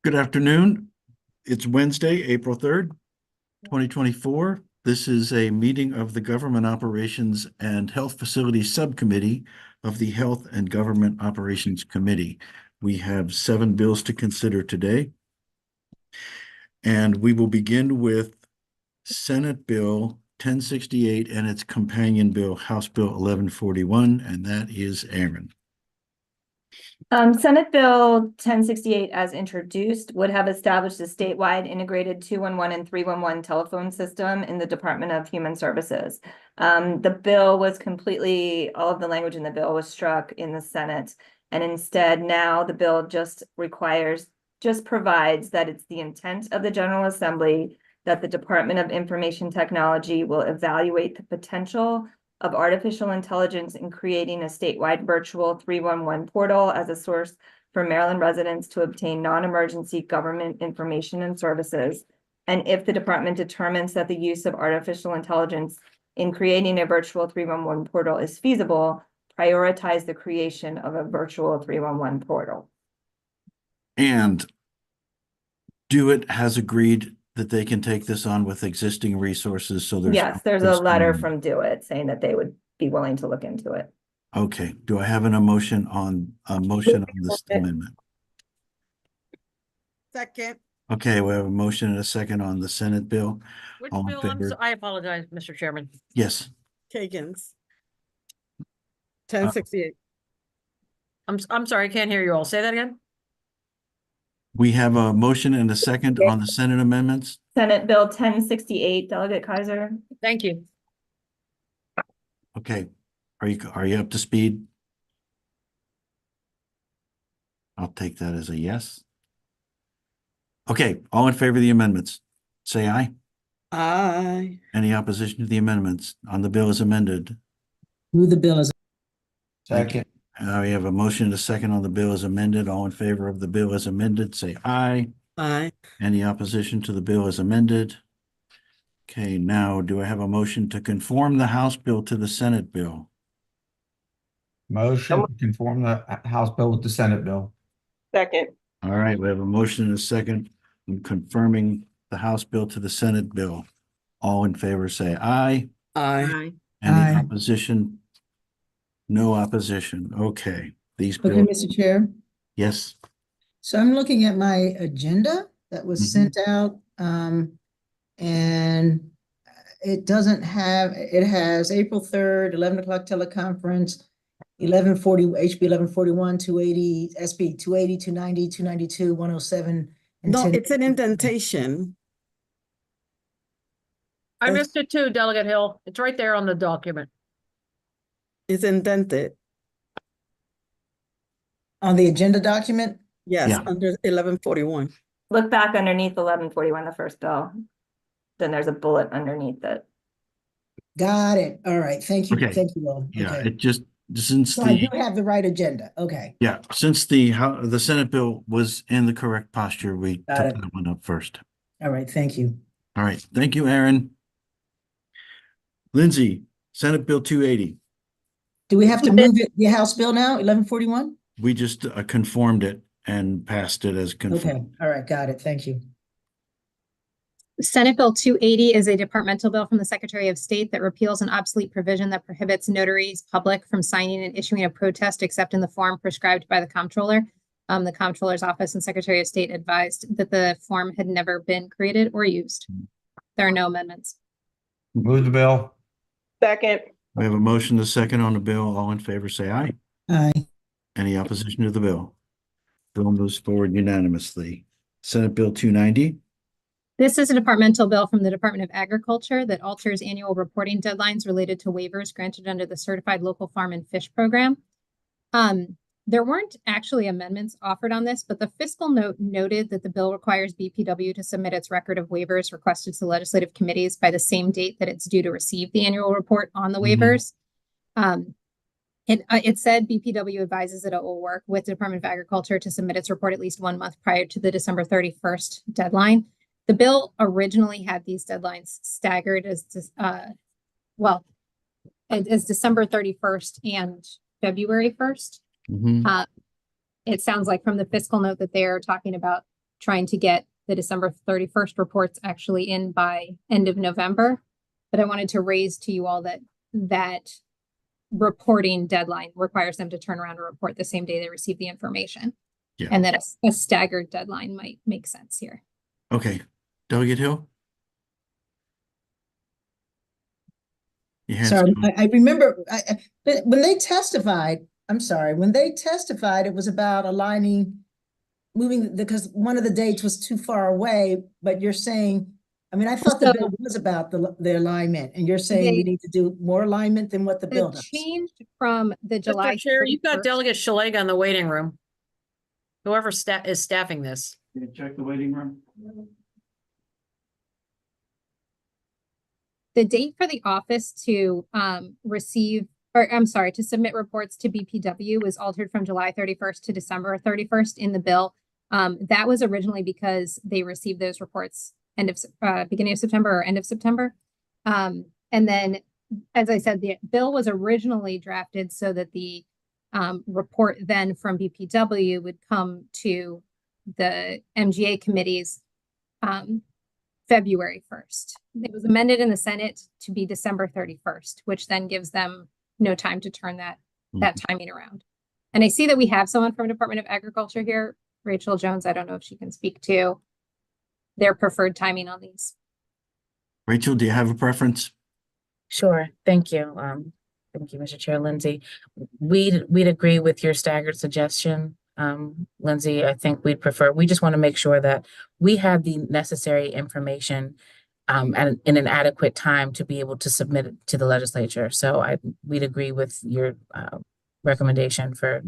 Good afternoon. It's Wednesday, April 3rd, 2024. This is a meeting of the Government Operations and Health Facilities Subcommittee of the Health and Government Operations Committee. We have 7 bills to consider today. And we will begin with Senate Bill 1068 and its companion bill, House Bill 1141, and that is Aaron. Senate Bill 1068 as introduced would have established a statewide integrated 211 and 311 telephone system in the Department of Human Services. The bill was all of the language in the bill was struck in the Senate. And instead now the bill just provides that it's the intent of the General Assembly that the Department of Information Technology will evaluate the potential of artificial intelligence in creating a statewide virtual 311 portal as a source for Maryland residents to obtain non-emergency government information and services. And if the department determines that the use of artificial intelligence in creating a virtual 311 portal is feasible, prioritize the creation of a virtual 311 portal. And DeWitt has agreed that they can take this on with existing resources, so there's a letter from DeWitt saying that they would be willing to look into it. Okay, do I have a motion on this amendment? Second. Okay, we have a motion and a second on the Senate bill. Which All in bill? favor? I apologize, Mr. Chairman. Yes. Kagan's. 1068. I'm sorry, I can't hear you all. Say that again. We have a motion and a second on the Senate amendments. Senate Bill 1068, Delegate Kaiser. Thank you. Okay, are you up to speed? I'll take that as a yes. Okay, all in favor of the amendments, say aye. Aye. Any opposition to the amendments on the bill as amended? Move the bill as. Second. We have a motion and a second on the bill as amended. All in favor of the bill as amended, say aye. Aye. Any opposition to the bill as amended? Okay, now do I have a motion to conform the House bill to the Senate bill? Motion to conform the House bill with the Senate bill. Second. All right, we have a motion and a second on confirming the House bill to the Senate bill. All in favor, say aye. Aye. Any Aye. opposition? No opposition. Okay, these Okay, bills, Mr. Chair. yes. So I'm looking at my agenda that was sent out, and it has April 3rd, 11 o'clock teleconference, 1140, HB 1141, 280, SB 280, 290, 292, 107. and No, 10. it's an indentation. I missed it too, Delegate Hill. It's right there on the document. It's indented. On the agenda document. Yes, Yeah. under 1141. Look back underneath 1141, the first bill. Then there's a bullet underneath it. Got it. All right. Thank you. Okay. Thank you all. Yeah, Okay. it just, since So I do the, have the right agenda. Okay. since the Senate bill was in the correct posture, we took Got it. that one up first. All right. Thank you. All right, thank you, Aaron. Lindsay, Senate Bill 280. Do we have to move it, the House bill now, 1141? We just conformed it and passed it as Okay. conformed. All right. Got it. Thank you. Senate Bill 280 is a departmental bill from the Secretary of State that repeals an obsolete provision that prohibits notaries public from signing and issuing a protest except in the form prescribed by the comptroller. The comptroller's office and Secretary of State advised that the form had never been created or used. There are no amendments. Move the bill. Second. We have a motion to second on the bill. All in favor, say aye. Aye. Any opposition to the bill? Bill moves forward unanimously. Senate Bill 290. This is a departmental bill from the Department of Agriculture that alters annual reporting deadlines related to waivers granted under the Certified Local Farm and Fish Program. There weren't actually amendments offered on this, but the fiscal note noted that the bill requires BPW to submit its record of waivers requested to legislative committees by the same date that it's due to receive the annual report on the waivers. It said BPW advises that it will work with the Department of Agriculture to submit its report at least 1 month prior to the December 31st deadline. The bill originally had these deadlines staggered as December 31st and February 1st. It sounds like from the fiscal note that they're talking about trying to get the December 31st reports actually in by end of November. But I wanted to raise to you all that reporting deadline requires them to turn around a report the same day they receive the information. Yeah. And that a staggered deadline might make sense here. Okay, Delegate Hill? Your hand's Sorry, going. I remember, but when they testified, I'm sorry, when they testified, it was about aligning, moving, because one of the dates was too far away, but you're saying, I mean, I thought the So- bill was about the alignment, and you're saying we They- need to do more alignment than what the bill The does. change from the July. Mr. Chair, you've got 31st Delegate Shalega in the waiting room. Whoever is staffing this. Can you check the waiting room? The date for the office to receive, or I'm sorry, to submit reports to BPW was altered from July 31st to December 31st in the bill. That was originally because they received those reports beginning of September or end of September. And then, as I said, the bill was originally drafted so that the report then from BPW would come to the MGA committees February 1st. It was amended in the Senate to be December 31st, which then gives them no time to turn that timing around. And I see that we have someone from Department of Agriculture here, Rachel Jones. I don't know if she can speak to their preferred timing on these. Rachel, do you have a preference? Sure, thank you. Thank you, Mr. Chair. Lindsay. We'd agree with your staggered suggestion. Lindsay, I think we just want to make sure that we have the necessary information and in an adequate time to be able to submit it to the legislature. So we'd agree with your recommendation for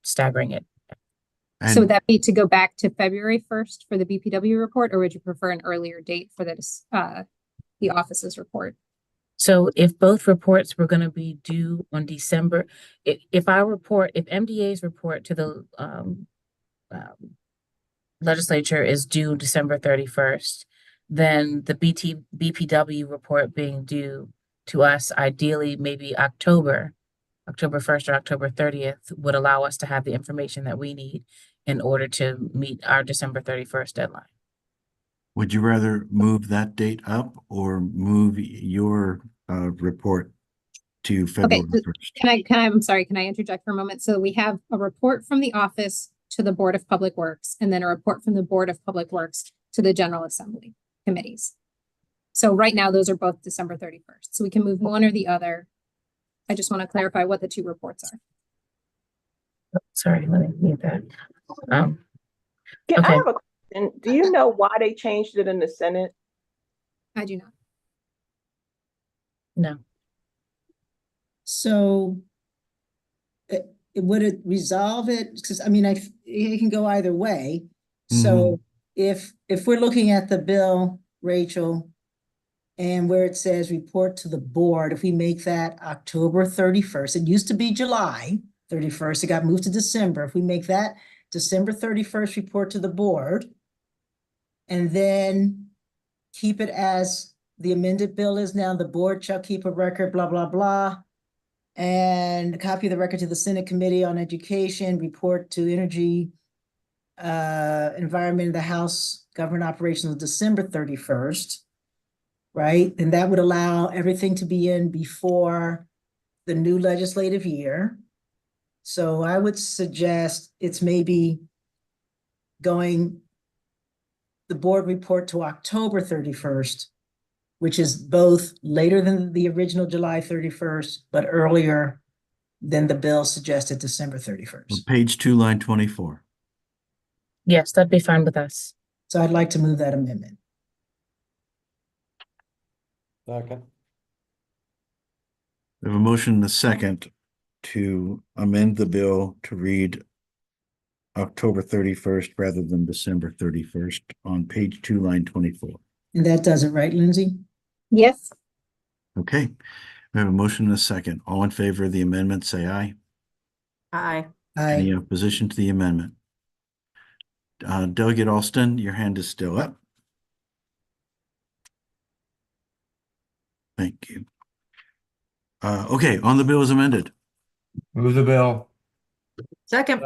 staggering it. So would And that be to go back to February 1st for the BPW report, or would you prefer an earlier date for the office's report? So if both reports were going to be due on December, if MDA's report to the legislature is due December 31st, then the BPW report being due to us, ideally maybe October 1st or October 30th would allow us to have the information that we need in order to meet our December 31st deadline. would you rather move that date up or move your report to February 1st? I'm sorry, can I interject for a moment? So we have a report from the office to the Board of Public Works, and then a report from the Board of Public Works to the General Assembly committees. So right now, those are both December 31st. So we can move one or the other. I just want to clarify what the two reports are. Sorry, let me mute that. I Okay. have a question. Do you know why they changed it in the Senate? I do not. No. So would it resolve it? Because I mean, it can go either way. So if we're looking at the bill, Rachel, and where it says report to the board, if we make that October 31st, it used to be July 31st, it got moved to December. If we make that December 31st report to the board, and then keep it as the amended bill is now, the board shall keep a record, blah, blah, blah. And a copy of the record to the Senate Committee on Education, report to Energy, Environment, the House Government Operations on December 31st, right? And that would allow everything to be in before the new legislative year. So I would suggest it's maybe going the board report to October 31st, which is both later than the original July 31st, but earlier than the bill suggested December 31st. Page 2, line 24. Yes, that'd be fine with us. So I'd like to move that amendment. Second. We have a motion and a second to amend the bill to read October 31st rather than December 31st on page 2, line 24. And that does it, right, Lindsay? Yes. Okay, we have a motion and a second. All in favor of the amendment, say aye. Aye. Any Aye. opposition to the amendment? Delegate Alston, your hand is still up. Thank you. Okay, on the bill as amended. Move the bill. Second.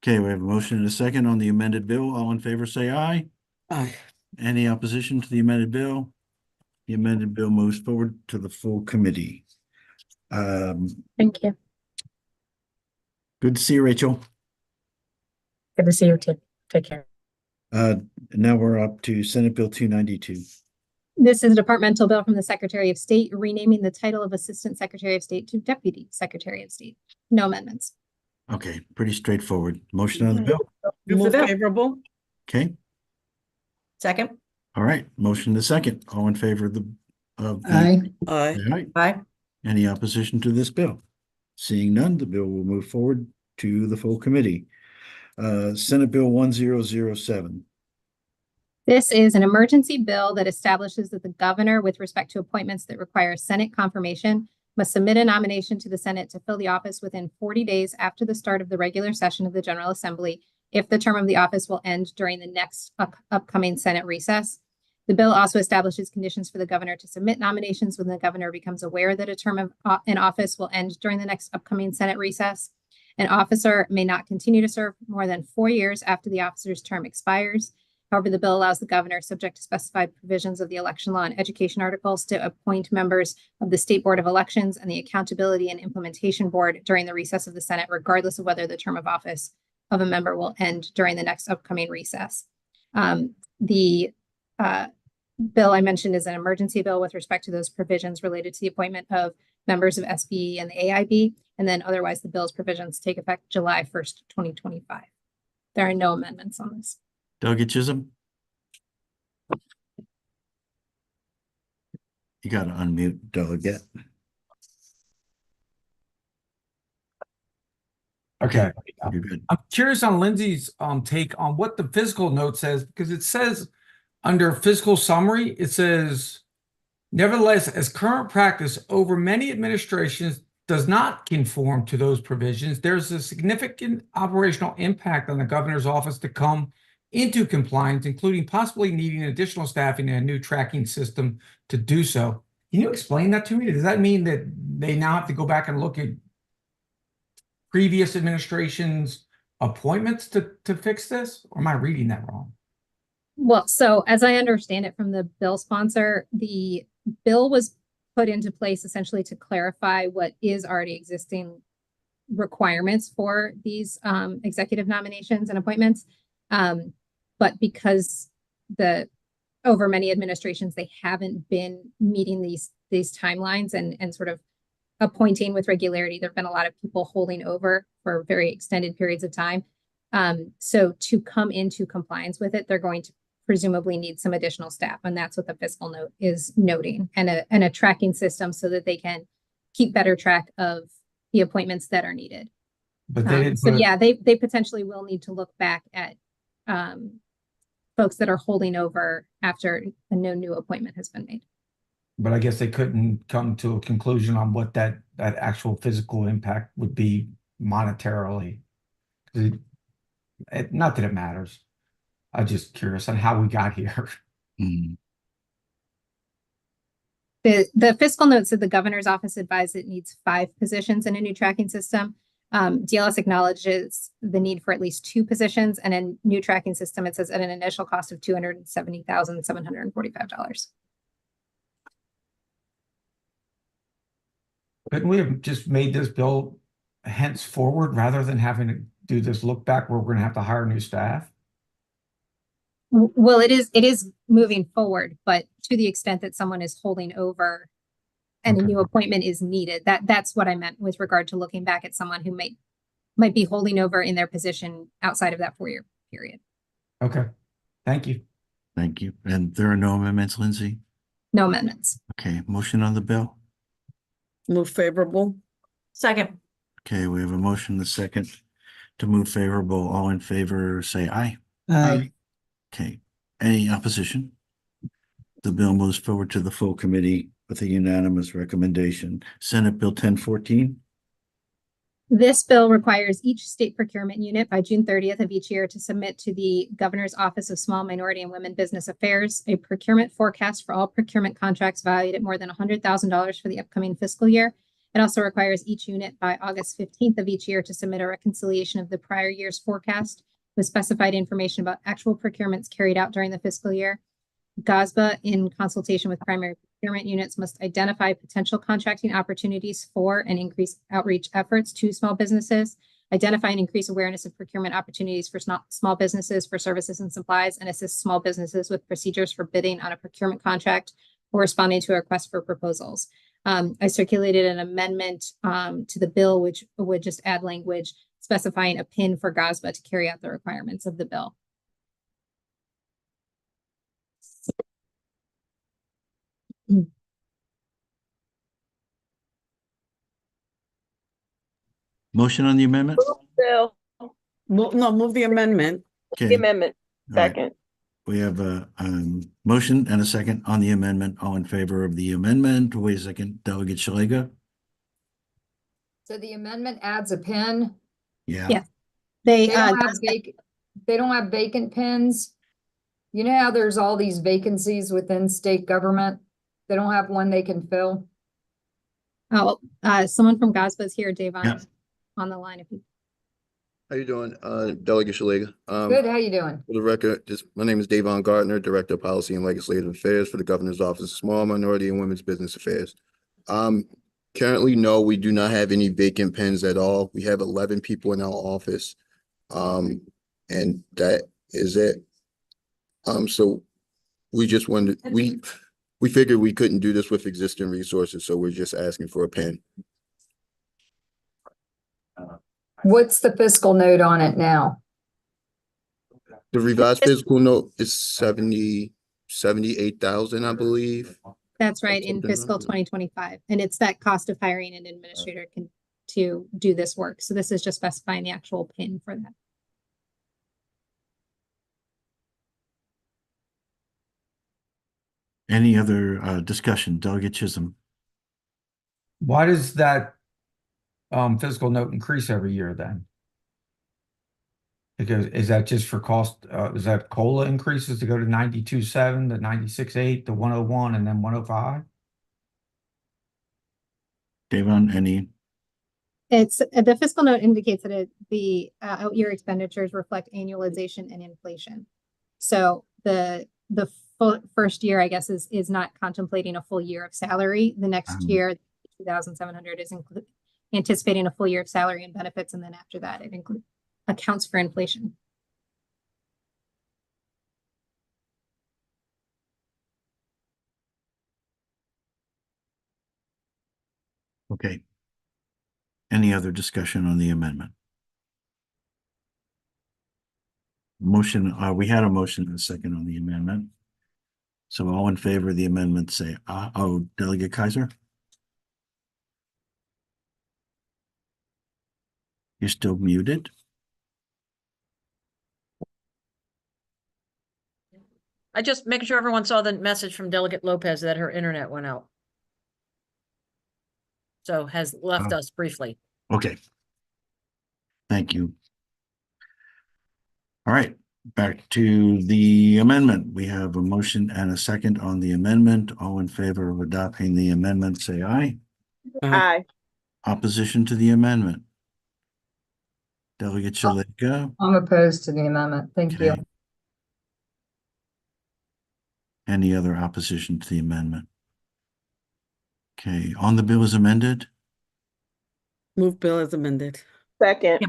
Okay, we have a motion and a second on the amended bill. All in favor, say aye. Aye. Any opposition to the amended bill? The amended bill moves forward to the full committee. Thank you. Good to see you, Rachel. Good to see you too. Take care. Now we're up to Senate Bill 292. This is a departmental bill from the Secretary of State renaming the title of Assistant Secretary of State to Deputy Secretary of State. No amendments. Okay, pretty straightforward. Motion on the bill. Move favorable. Okay, Second. all right. Motion to second. All in favor of the Aye. Aye. Say aye. Aye. Any opposition to this bill? Seeing none, the bill will move forward to the full committee. Senate Bill 1007. This is an emergency bill that establishes that the governor, with respect to appointments that require Senate confirmation, must submit a nomination to the Senate to fill the office within 40 days after the start of the regular session of the General Assembly, if the term of the office will end during the next upcoming Senate recess. The bill also establishes conditions for the governor to submit nominations when the governor becomes aware that a term of in office will end during the next upcoming Senate recess. An officer may not continue to serve more than 4 years after the officer's term expires. However, the bill allows the governor, subject to specified provisions of the election law and education articles, to appoint members of the State Board of Elections and the Accountability and Implementation Board during the recess of the Senate, regardless of whether the term of office of a member will end during the next upcoming recess. The bill I mentioned is an emergency bill with respect to those provisions related to the appointment of members of SBE and the AIB, and then otherwise the bill's provisions take effect July 1st, 2025. There are no amendments on this. Doug Chisholm? You got to unmute Doug yet. Okay. You're good. I'm curious on Lindsay's take on what the fiscal note says, because it says under fiscal summary, it says, nevertheless, as current practice over many administrations does not conform to those provisions, there's a significant operational impact on the governor's office to come into compliance, including possibly needing additional staffing and a new tracking system to do so. Can you explain that to me? Does that mean that they now have to go back and look at previous administrations' appointments to fix this? Or am I reading that wrong? Well, so as I understand it from the bill sponsor, the bill was put into place essentially to clarify what is already existing requirements for these executive nominations and appointments. But because over many administrations, they haven't been meeting these timelines and sort of appointing with regularity, there have been a lot of people holding over for very extended periods of time. So to come into compliance with it, they're going to presumably need some additional staff, and that's what the fiscal note is noting, and a tracking system so that they can keep better track of the appointments that are needed. But they didn't So put- yeah, they potentially will need to look back at folks that are holding over after no new appointment has been made. But I guess they couldn't come to a conclusion on what that actual physical impact would be monetarily. Not that it matters. I'm just curious on how we got here. Hmm. The fiscal note said the governor's office advised it needs 5 positions in a new tracking system. DLS acknowledges the need for at least 2 positions, and a new tracking system, it says, at an initial cost of $270,745. Couldn't we have just made this bill henceforward rather than having to do this look back where we're going to have to hire new staff? Well, it is moving forward, but to the extent that someone is holding over and a Okay. new appointment is needed, that's what I meant with regard to looking back at someone who might be holding over in their position outside of that 4-year period. Okay, thank you. Thank you. And there are no amendments, Lindsay? No amendments. Okay, motion on the bill. Move favorable. Second. Okay, we have a motion, the second to move favorable. All in favor, say aye. Aye. Okay, any opposition? The bill moves forward to the full committee with a unanimous recommendation. Senate Bill 1014. This bill requires each state procurement unit by June 30th of each year to submit to the Governor's Office of Small Minority and Women Business Affairs a procurement forecast for all procurement contracts valued at more than $100,000 for the upcoming fiscal year, It also requires each unit by August 15th of each year to submit a reconciliation of the prior year's forecast with specified information about actual procurements carried out during the fiscal year. GOSBA, in consultation with primary procurement units, must identify potential contracting opportunities for and increase outreach efforts to small businesses, identify and increase awareness of procurement opportunities for small businesses for services and supplies, and assist small businesses with procedures for bidding on a procurement contract or responding to a request for proposals. I circulated an amendment to the bill, which would just add language specifying a PIN for GOSBA to carry out the requirements of the bill. Motion on the amendment? Bill, Move the amendment. the Okay, amendment, all right. second. We have a motion and a second on the amendment. All in favor of the amendment? Wait a second, Delegate Shalega? So the amendment adds a pin. Yeah. Yeah. They, They don't have they don't have vacant pins. You know how there's all these vacancies within state government? They don't have one they can fill. someone from GOSBA is here, Dave, Yeah. on the line. If you How you doing, Delegate Shalega? Good, how you doing? For the record, my name is Davon Gardner, Director of Policy and Legislative Affairs for the Governor's Office of Small Minority and Women's Business Affairs. Currently, no, we do not have any vacant pens at all. We have 11 people in our office. And that is it. So we just wanted, we figured we couldn't do this with existing resources, so we're just asking for a pen. What's the fiscal note on it now? The revised fiscal note is 78,000, I believe. That's right, in Something fiscal like that. 2025. And it's that cost of hiring an administrator to do this work. So this is just specifying the actual PIN for that. Any other discussion? Delegate Chisholm? Why does that fiscal note increase every year then? Because is that just for cost, is that COLA increases to go to 92.7 to 96.8 to 101 and then 105? Davon, any? It's the fiscal note indicates that the out year expenditures reflect annualization and inflation. So the first year, I guess, is not contemplating a full year of salary. The next year, 2,700 is anticipating a full year of salary and benefits, and then after that, it accounts for inflation. Okay. Any other discussion on the amendment? Motion, we had a motion and a second on the amendment. So all in favor of the amendment, say aye. Oh, Delegate Kaiser? You're still muted? I just making sure everyone saw the message from Delegate Lopez that her internet went out. So has left us briefly. Okay. Thank you. All right, back to the amendment. We have a motion and a second on the amendment. All in favor of adopting the amendment, say aye. Aye. Opposition to the amendment? Delegate Shalega? I'm opposed to the amendment. Thank you. Okay. Any other opposition to the amendment? Okay, on the bill as amended, Move bill as amended. Second.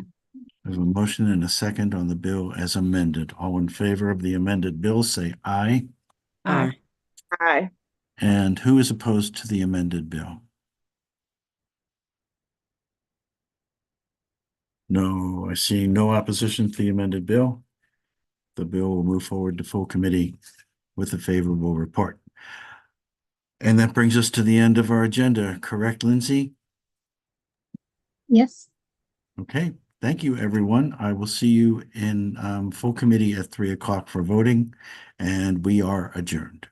there's a motion and a second on the bill as amended. All in favor of the amended bill, say aye. Aye. Aye. And who is opposed to the amended bill? No, I see no opposition to the amended bill. The bill will move forward to full committee with a favorable report. And that brings us to the end of our agenda, correct, Lindsay? Yes. Okay, thank you, everyone. I will see you in full committee at 3 o'clock for voting, and we are adjourned.